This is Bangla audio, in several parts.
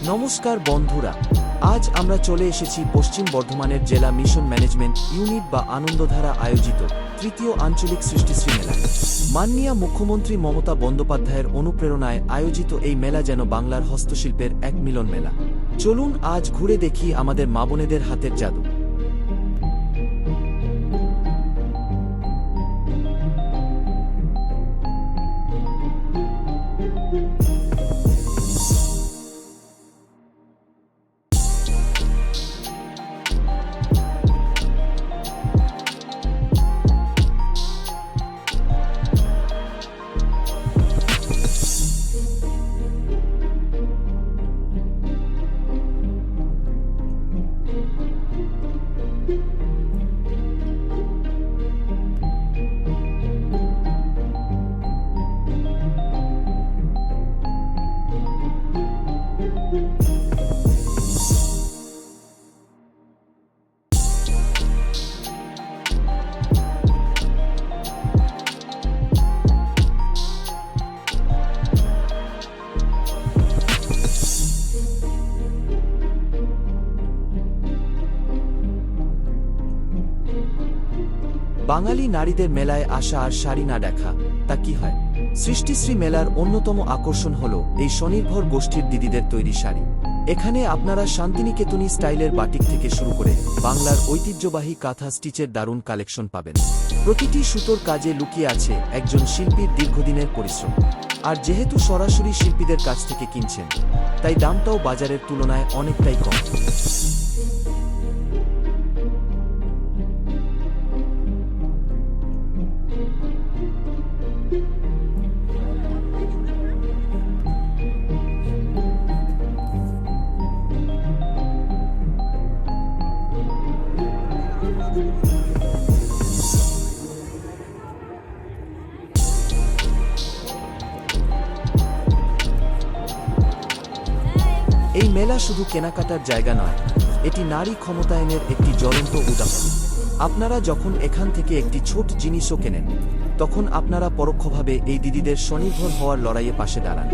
নমস্কার বন্ধুরা, আজ আমরা চলে এসেছি পশ্চিম বর্ধমানের জেলা মিশন ম্যানেজমেন্ট ইউনিট বা আনন্দধারা আয়োজিত তৃতীয় আঞ্চলিক সৃষ্টিশ্রী মেলায়। মাননীয় মুখ্যমন্ত্রী মমতা বন্দ্যোপাধ্যায়ের অনুপ্রেরণায় আয়োজিত এই মেলা যেন বাংলার হস্তশিল্পের এক মিলন মেলা। চলুন আজ ঘুরে দেখি আমাদের মা বোনেদের হাতের জাদু। বাঙালি নারীদের মেলায় আসা আর শাড়ি না দেখা তা কি হয়? সৃষ্টিশ্রী মেলার অন্যতম আকর্ষণ হল এই স্বনির্ভর গোষ্ঠীর দিদিদের তৈরি শাড়ি। এখানে আপনারা শান্তিনিকেতনী স্টাইলের বাটিক থেকে শুরু করে বাংলার ঐতিহ্যবাহী কাঁথা স্টিচের দারুণ কালেকশন পাবেন। প্রতিটি সুতোর কাজে লুকিয়ে আছে একজন শিল্পীর দীর্ঘদিনের পরিশ্রম। আর যেহেতু সরাসরি শিল্পীদের কাছ থেকে কিনছেন, তাই দামটাও বাজারের তুলনায় অনেকটাই কম। এই মেলা শুধু কেনাকাটার জায়গা নয়, এটি নারী ক্ষমতায়নের একটি জ্বলন্ত উদাহরণ। আপনারা যখন এখান থেকে একটি ছোট জিনিসও কেনেন, তখন আপনারা পরোক্ষভাবে এই দিদিদের স্বনির্ভর হওয়ার লড়াইয়ে পাশে দাঁড়ান।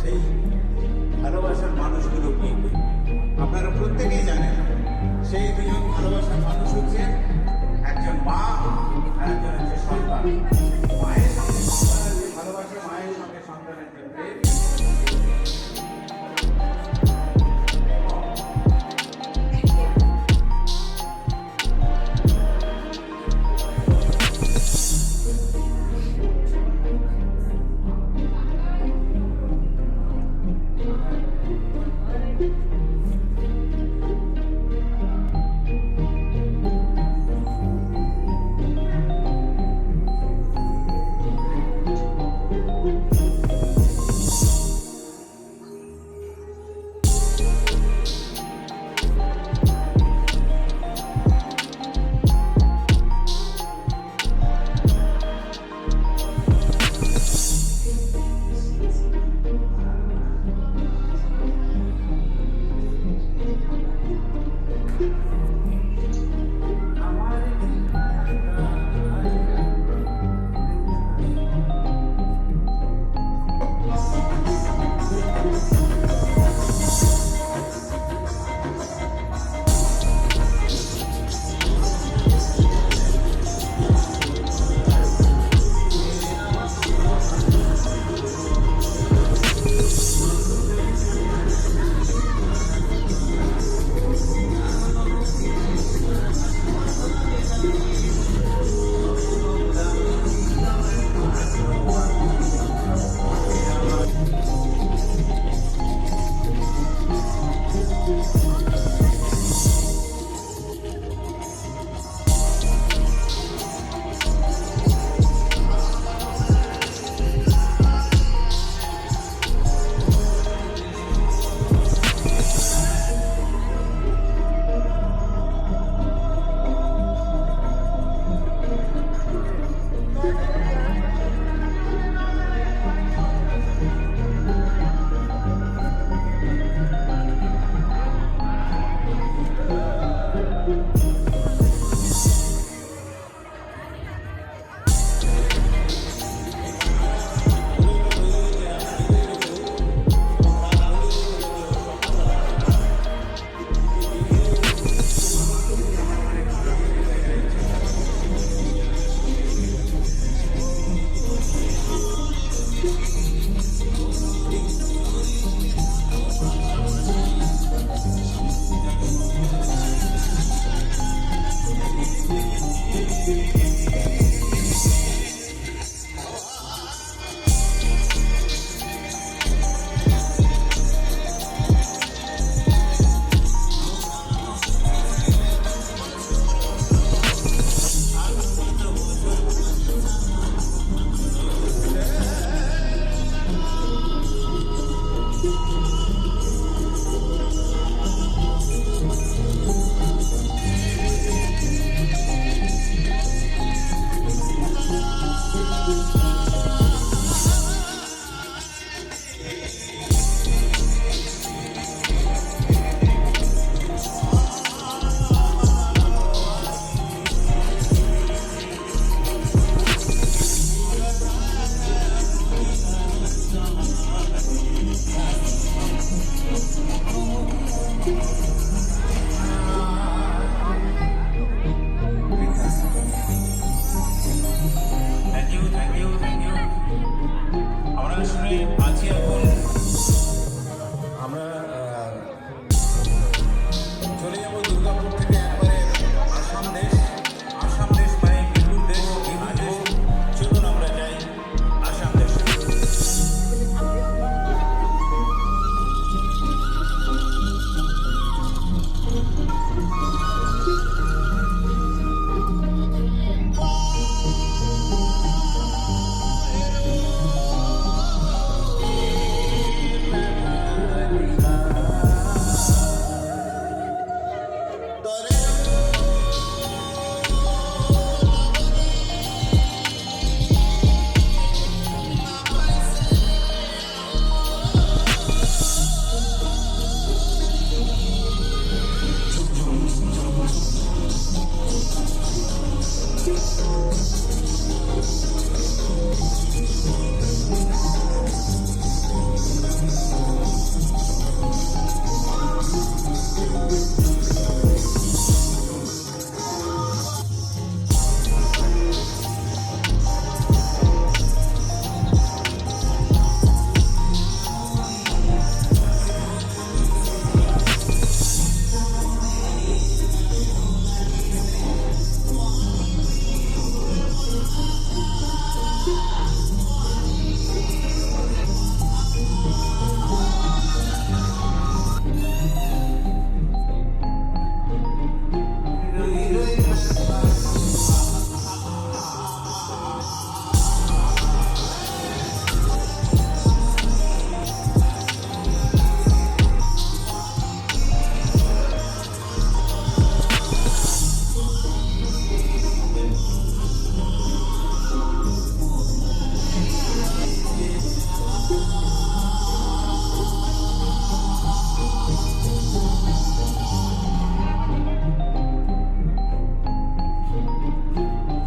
সেই ভালোবাসার মানুষগুলো কি আপনারা প্রত্যেকেই জানেন। সেই দুজন ভালোবাসার মানুষ হচ্ছে একজন মা আর একজন হচ্ছে সন্তান। মায়ের সঙ্গে সন্তানের যে ভালোবাসা, মায়ের সঙ্গে সন্তানের যে প্রেম,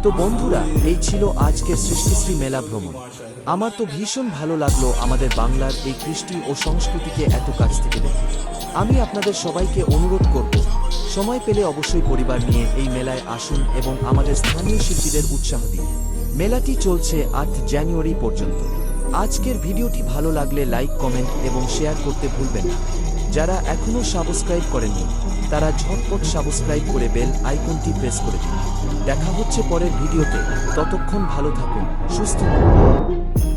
তো বন্ধুরা, এই ছিল আজকের সৃষ্টিশ্রী মেলা ভ্রমণ। আমার তো ভীষণ ভালো লাগলো আমাদের বাংলার এই কৃষ্টি ও সংস্কৃতিকে এত কাছ থেকে দেখে। আমি আপনাদের সবাইকে অনুরোধ করব, সময় পেলে অবশ্যই পরিবার নিয়ে এই মেলায় আসুন এবং আমাদের স্থানীয় শিল্পীদের উৎসাহ দিন। মেলাটি চলছে 8 জানুয়ারি পর্যন্ত। আজকের ভিডিওটি ভালো লাগলে লাইক, কমেন্ট এবং শেয়ার করতে ভুলবেন না। যারা এখনও সাবস্ক্রাইব করেননি তারা ঝটপট সাবস্ক্রাইব করে বেল আইকনটি প্রেস করে দিন। দেখা হচ্ছে পরের ভিডিওতে। ততক্ষণ ভালো থাকুন, সুস্থ থাকুন।